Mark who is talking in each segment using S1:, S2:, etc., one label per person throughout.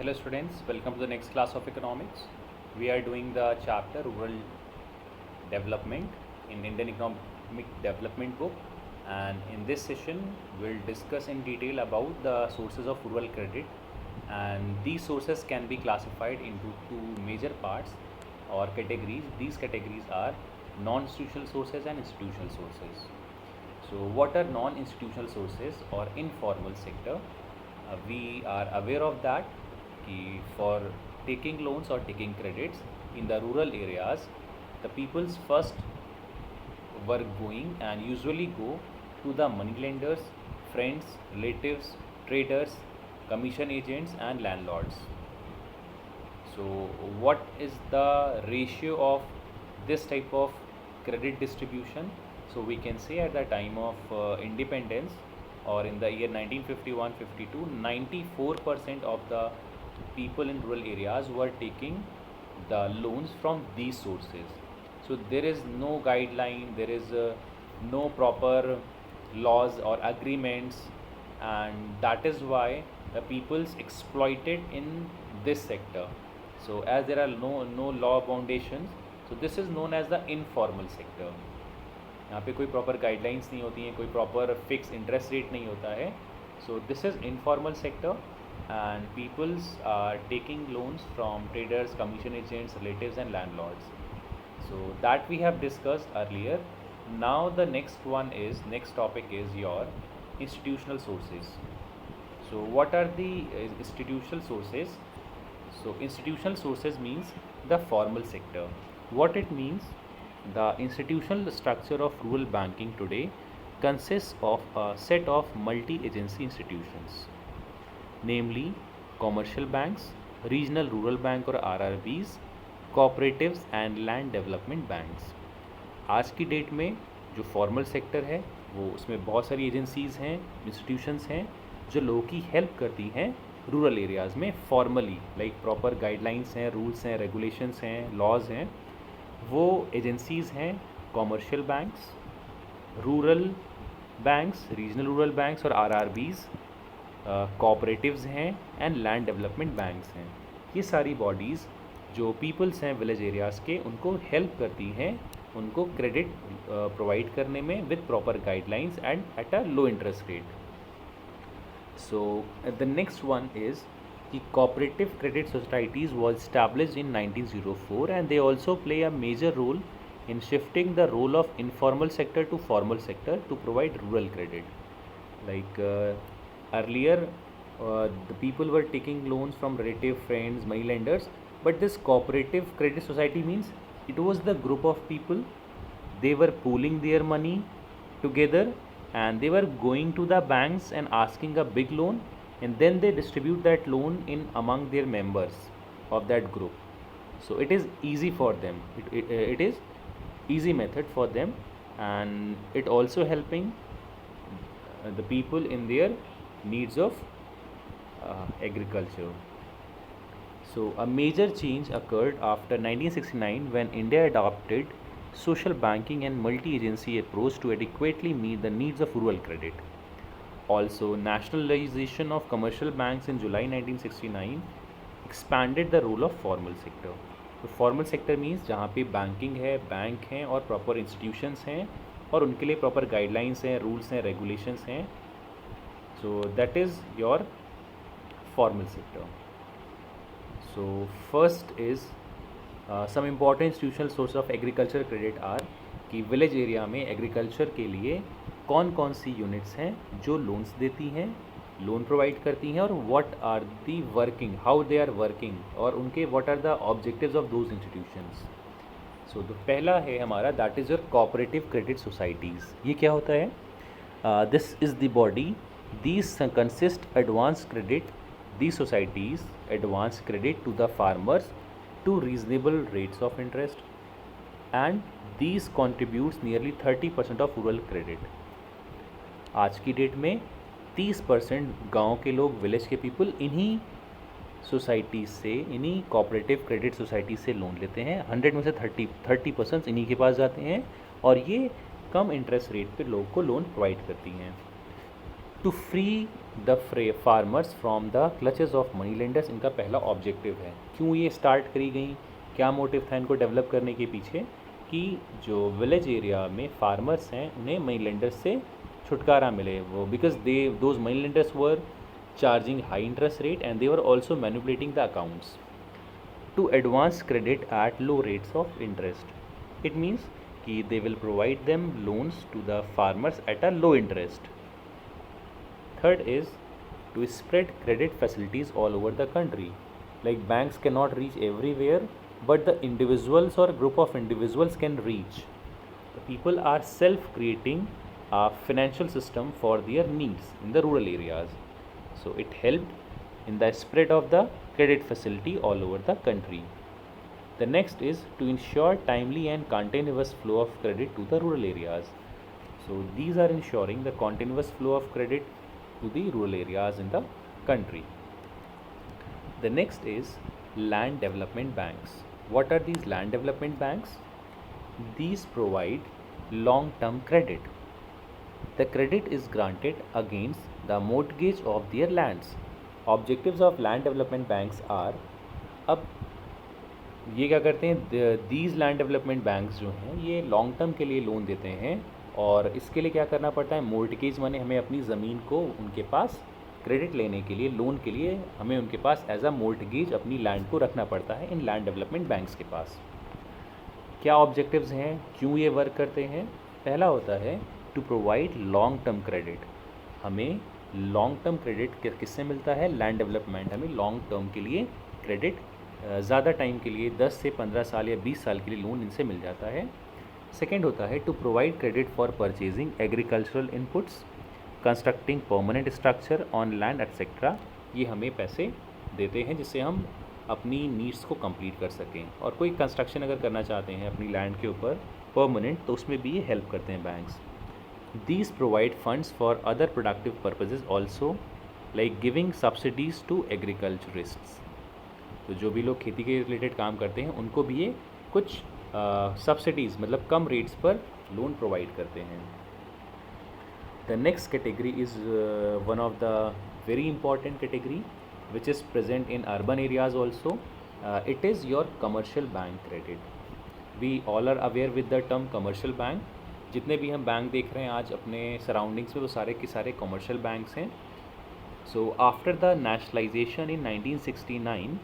S1: Hello students, welcome to the next class of economics. We are doing the chapter Rural Development in Indian Economic Development book, and in this session we'll discuss in detail about the sources of rural credit, and these sources can be classified into two major parts or categories. These categories are non-institutional sources and institutional sources. So what are non-institutional sources or informal sector? We are aware of that for taking loans or taking credits in the rural areas, the people's first were going and usually go to the money lenders, friends, relatives, traders, commission agents and landlords. So what is the ratio of this type of credit distribution? So we can say at the time of independence or in the year 1951-52, 94% of the people in rural areas were taking the loans from these sources. So there is no guideline, there is no proper laws or agreements, and that is why the peoples exploited in this sector. So as there are no law foundations, so this is known as the informal sector. यहाँ पे कोई proper guidelines नहीं होती हैं, कोई proper fix interest rate नहीं होता है. So this is informal sector and peoples are taking loans from traders, commission agents, relatives and landlords. So that we have discussed earlier. Now the next topic is your institutional sources. So what are the institutional sources? So institutional sources means the formal sector. What it means? The institutional structure of rural banking today consists of a set of multi-agency institutions, namely commercial banks, regional rural bank और RRBs, cooperatives and land development banks. आज की date में जो formal sector है वो उसमें बहुत सारी एजेंसीज़ हैं, इंस्टीट्यूशंस हैं जो लोगों की हेल्प करती हैं रूरल एरियाज़ में फॉर्मली, लाइक प्रॉपर गाइडलाइंस हैं, रूल्स हैं, रेगुलेशंस हैं, लॉज हैं. वो एजेंसीज़ हैं commercial banks, rural banks, regional rural banks और RRBs, कोऑपरेटिव्स हैं एंड लैंड डेवलपमेंट बैंक्स हैं. ये सारी बॉडीज़ जो पीपल्स हैं विलेज एरियाज़ के, उनको हेल्प करती हैं उनको क्रेडिट प्रोवाइड करने में with proper guidelines and at a low interest rate. So the next one is कि cooperative credit societies was established in 1904 and they also play a major role in shifting the role of informal sector to formal sector to provide rural credit. Like earlier the people were taking loans from relative, friends, money lenders, but this cooperative credit society means it was the group of people, they were pooling their money together and they were going to the banks and asking a big loan, and then they distribute that loan in among their members of that group. So it is easy for them, it is easy method for them, and it also helping the people in their needs of agriculture. So a major change occurred after 1969 when India adopted social banking and multi-agency approach to adequately meet the needs of rural credit. Also, nationalization of commercial banks in July 1969 expanded the role of formal sector. तो formal sector means जहाँ पे banking है, bank हैं और proper institutions हैं और उनके लिए प्रॉपर गाइडलाइंस हैं, रूल्स हैं, रेगुलेशंस हैं. So that is your formal sector. So first is some important institutional source of agriculture credit are कि विलेज एरिया में एग्रीकल्चर के लिए कौन कौन सी यूनिट्स हैं जो लोन्स देती हैं, लोन प्रोवाइड करती हैं, और what are the working, how they are working, और उनके what are the objectives of those institutions. So तो पहला है हमारा that is your cooperative credit societies. ये क्या होता है? This is the body, these consist advance credit, these societies advance credit to the farmers to reasonable rates of interest and these contributes nearly 30% of rural credit. आज की date में 30% गांव के लोग, विलेज के पीपल इन्हीं सोसाइटी से, इन्हीं कोऑपरेटिव क्रेडिट सोसाइटी से लोन लेते हैं. 100 में से 30% इन्हीं के पास जाते हैं और ये कम इंटरेस्ट रेट पे लोग को लोन प्रोवाइड करती हैं. To free the farmers from the clutches of money lenders इनका पहला ऑब्जेक्टिव है। क्यों ये स्टार्ट करी गई, क्या मोटिव था इनको डेवलप करने के पीछे, कि जो विलेज एरिया में फार्मर्स हैं उन्हें मनी लेंडर्स से छुटकारा मिले, वो because they those money lenders were charging high interest rate and they were also manipulating the accounts to advance credit at low rates of interest. It means कि they will provide them loans to the farmers at a low interest. Third is to spread credit facilities all over the country. Like banks cannot reach everywhere, but the individuals or group of individuals can reach. The people are self-creating a financial system for their needs in the rural areas. So it helped in the spread of the credit facility all over the country. The next is to ensure timely and continuous flow of credit to the rural areas. So these are ensuring the continuous flow of credit to the rural areas in the country. The next is land development banks. What are these land development banks? These provide long-term credit. The credit is granted against the mortgage of their lands. Objectives of land development banks are, अब ये क्या करते हैं, these land development banks जो हैं ये long term के लिए लोन देते हैं, और इसके लिए क्या करना पड़ता है, मोर्टगेज माने हमें अपनी ज़मीन को उनके पास क्रेडिट लेने के लिए, लोन के लिए हमें उनके पास एज अ मोर्टगेज अपनी लैंड को रखना पड़ता है इन लैंड डेवलपमेंट बैंक्स के पास। क्या ऑब्जेक्टिव्स हैं, क्यों ये वर्क करते हैं? पहला होता है to provide long term credit. हमें लॉन्ग टर्म क्रेडिट किससे मिलता है? लैंड डेवलपमेंट हमें लॉन्ग टर्म के लिए क्रेडिट, ज़्यादा टाइम के लिए 10 से 15 साल या 20 साल के लिए लोन इनसे मिल जाता है। सेकेंड होता है to provide credit for purchasing agricultural inputs, constructing permanent structure on land etcetera. ये हमें पैसे देते हैं जिससे हम अपनी नीड्स को कंप्लीट कर सकें, और कोई कंस्ट्रक्शन अगर करना चाहते हैं अपनी लैंड के ऊपर परमानेंट, तो उसमें भी ये हेल्प करते हैं banks. These provide funds for other productive purposes also, like giving subsidies to agriculturists. तो जो भी लोग खेती के रिलेटेड काम करते हैं उनको भी ये कुछ सब्सिडीज़ मतलब कम रेट्स पर लोन प्रोवाइड करते हैं। The next category is one of the very important category which is present in urban areas also. It is your commercial bank credit. We all are aware with the term commercial bank. जितने भी हम bank देख रहे हैं आज अपने surroundings में वो सारे के सारे कमर्शियल बैंक्स हैं। So after the nationalization in 1969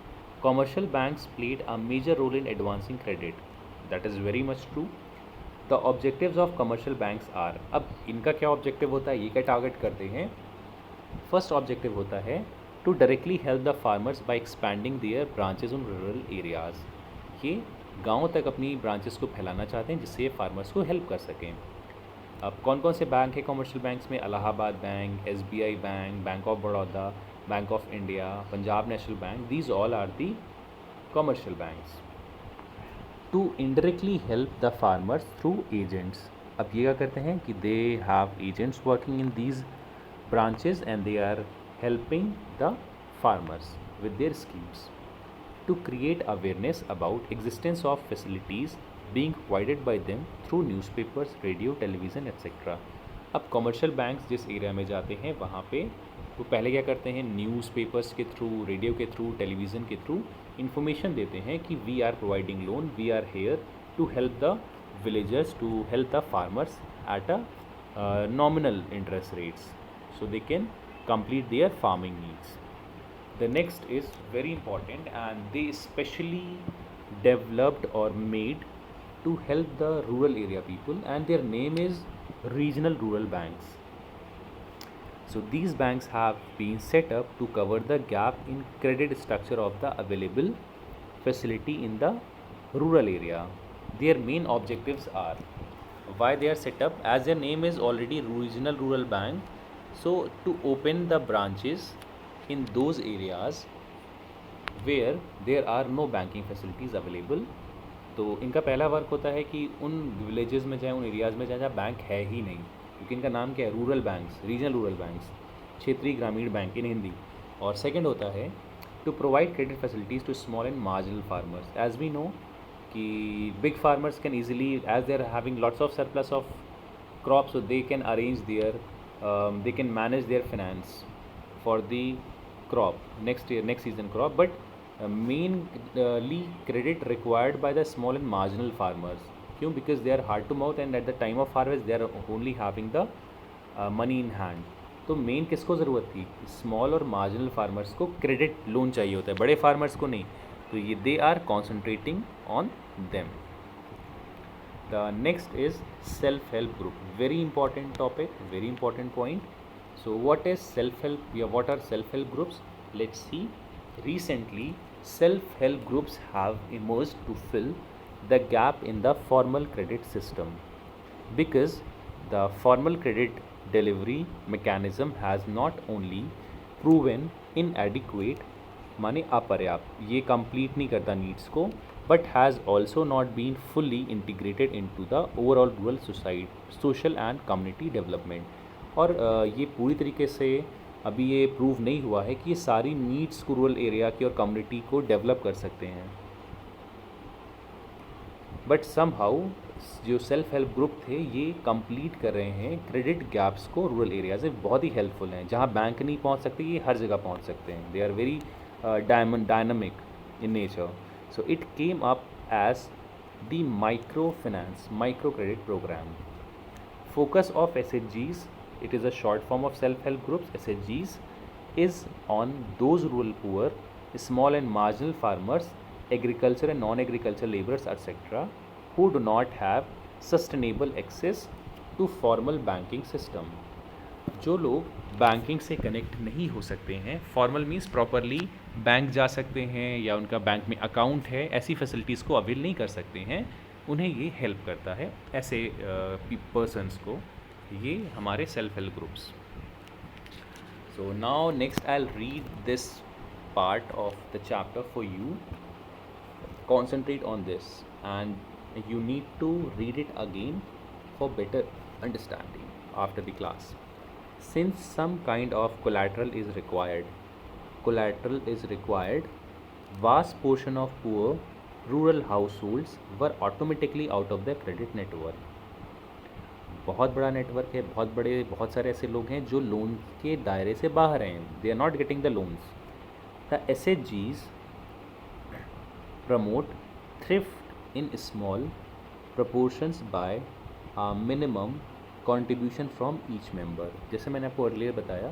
S1: commercial banks played a major role in advancing credit. That is very much true. The objectives of commercial banks are, अब इनका क्या ऑब्जेक्टिव होता है, ये क्या टारगेट करते हैं? फर्स्ट ऑब्जेक्टिव होता है to directly help the farmers by expanding their branches in rural areas. ये गाँव तक अपनी ब्रांचेस को फैलाना चाहते हैं जिससे ये फार्मर्स को हेल्प कर सकें। अब कौन कौन से बैंक है कमर्शियल बैंक्स में? Allahabad bank, SBI bank, bank of Baroda, bank of India, Punjab national bank. These all are the commercial banks. To indirectly help the farmers through agents. अब ये क्या करते हैं कि they have agents working in these branches and they are helping the farmers with their schemes. To create awareness about existence of facilities being provided by them through newspapers, radio, television, etc. अब commercial banks जिस area में जाते हैं वहाँ पे वो पहले क्या करते हैं, न्यूज़पेपर्स के थ्रू, रेडियो के थ्रू, टेलीविज़न के थ्रू इन्फॉर्मेशन देते हैं कि we are providing loan, we are here to help the villagers, to help the farmers at a nominal interest rates so they can complete their farming needs. The next is very important and they specially developed or made to help the rural area people, and their name is regional rural banks. So these banks have been set up to cover the gap in credit structure of the available facility in the rural area. Their main objectives are, why they are set up, as their name is already regional rural bank, so to open the branches in those areas where there are no banking facilities available. तो इनका पहला work होता है कि उन villages में जाए, उन एरियाज़ में जाए जहाँ बैंक है ही नहीं, क्योंकि इनका नाम क्या है, rural banks, regional rural banks, क्षेत्रीय ग्रामीण बैंक इन हिंदी। और सेकंड होता है to provide credit facilities to small and marginal farmers. As we know कि big farmers can easily, as they are having lots of surplus of crop, so they can arrange their they can manage their finance for the crop next season crop, but mainly credit required by the small and marginal farmers. क्यों? Because they are hard to mouth and at the time of harvest they are only having the money in hand. तो main किसको ज़रूरत थी? Small और marginal farmers को credit loan चाहिए होता है, बड़े फार्मर्स को नहीं. तो ये they are concentrating on them. The next is self help group. Very important topic, very important point. So what is self help या what are self help groups? Let's see. Recently, self-help groups have emerged to fill the gap in the formal credit system because the formal credit delivery mechanism has not only proven inadequate, माने अपर्याप्त, ये complete नहीं करता needs को, but has also not been fully integrated into the overall rural social and community development. और ये पूरी तरीके से अभी ये प्रूव नहीं हुआ है कि ये सारी नीड्स को रूरल एरिया की और कम्युनिटी को डेवलप कर सकते हैं. बट समहाउ जो सेल्फ हेल्प ग्रुप थे ये कंप्लीट कर रहे हैं क्रेडिट गैप्स को रूरल एरियाज में. बहुत ही हेल्पफुल हैं. जहाँ बैंक नहीं पहुँच सकते ये हर जगह पहुँच सकते हैं. They are very dynamic in nature. So it came up as the micro finance micro credit program. Focus of SHGs, it is a short form of self-help groups. SHGs is on those rural poor, small and marginal farmers, agriculture and non-agriculture laborers, etc., who do not have sustainable access to formal banking system. जो लोग banking से connect नहीं हो सकते हैं, formal means properly bank जा सकते हैं या उनका बैंक में अकाउंट है, ऐसी फैसिलिटीज़ को अवेल नहीं कर सकते हैं, उन्हें ये हेल्प करता है. ऐसे पर्सन्स को ये हमारे self help groups. So now next I will read this part of the chapter for you. Concentrate on this and you need to read it again for better understanding after the class. Since some kind of collateral is required, vast portion of poor rural households were automatically out of the credit network. बहुत बड़ा network है, बहुत सारे ऐसे लोग हैं जो loan के दायरे से बाहर हैं. They are not getting the loans. The SHGs promote thrift in small proportions by a minimum contribution from each member. जैसे मैंने आपको अर्लियर बताया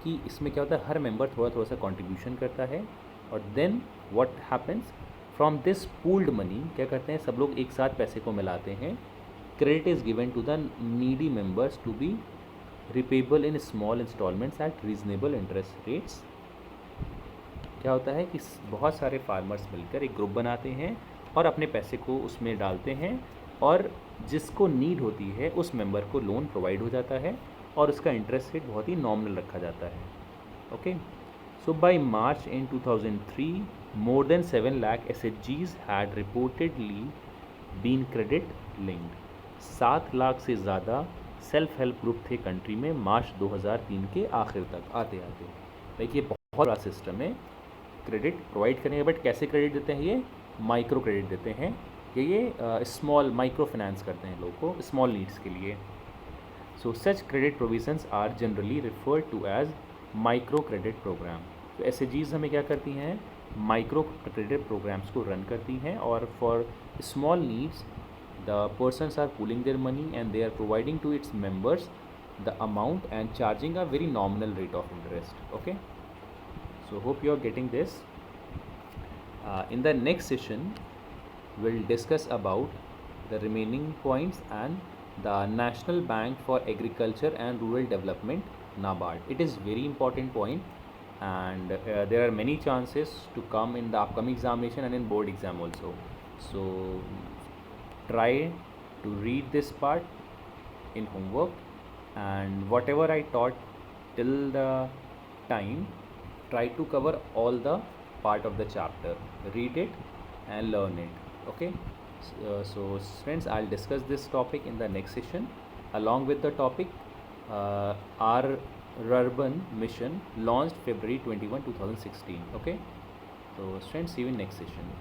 S1: कि इसमें क्या होता है, हर मेंबर थोड़ा सा कंट्रीब्यूशन करता है और then what happens from this pooled money, क्या करते हैं सब लोग एक साथ पैसे को मिलाते हैं. Credit is given to the needy members to be repayable in small instalments at reasonable interest rates. क्या होता है कि बहुत सारे फार्मर्स मिलकर एक ग्रुप बनाते हैं और अपने पैसे को उसमें डालते हैं और जिसको नीड होती है उस मेंबर को लोन प्रोवाइड हो जाता है और उसका इंटरेस्ट रेट बहुत ही नॉमिनल रखा जाता है. Okay. So by March in 2003 more than 7 lakh SHGs had reportedly been credit linked. 7 lakh से ज़्यादा सेल्फ हेल्प ग्रुप थे कंट्री में मार्च 2003 के आखिर तक आते आते. देखिए बहुत बड़ा सिस्टम है क्रेडिट प्रोवाइड करने का. बट कैसे क्रेडिट देते हैं? ये माइक्रो क्रेडिट देते हैं कि ये स्मॉल माइक्रो फाइनेंस करते हैं लोगों को स्मॉल नीड्स के लिए. So such credit provisions are generally referred to as micro credit program. तो SHGs हमें क्या करती हैं? माइक्रो क्रेडिट प्रोग्राम्स को रन करती हैं और for small needs the persons are pooling their money and they are providing to its members the amount and charging a very nominal rate of interest. Okay. So hope you are getting this. In the next session we'll discuss about the remaining points and the National Bank for Agriculture and Rural Development, NABARD. It is very important point and there are many chances to come in the upcoming examination and in board exam also. So try to read this part in homework and whatever I taught till the time, try to cover all the part of the chapter. Read it and learn it. Okay. So friends, I'll discuss this topic in the next session along with the topic our urban mission launched February 21, 2016. Okay. So friends, see you in next session.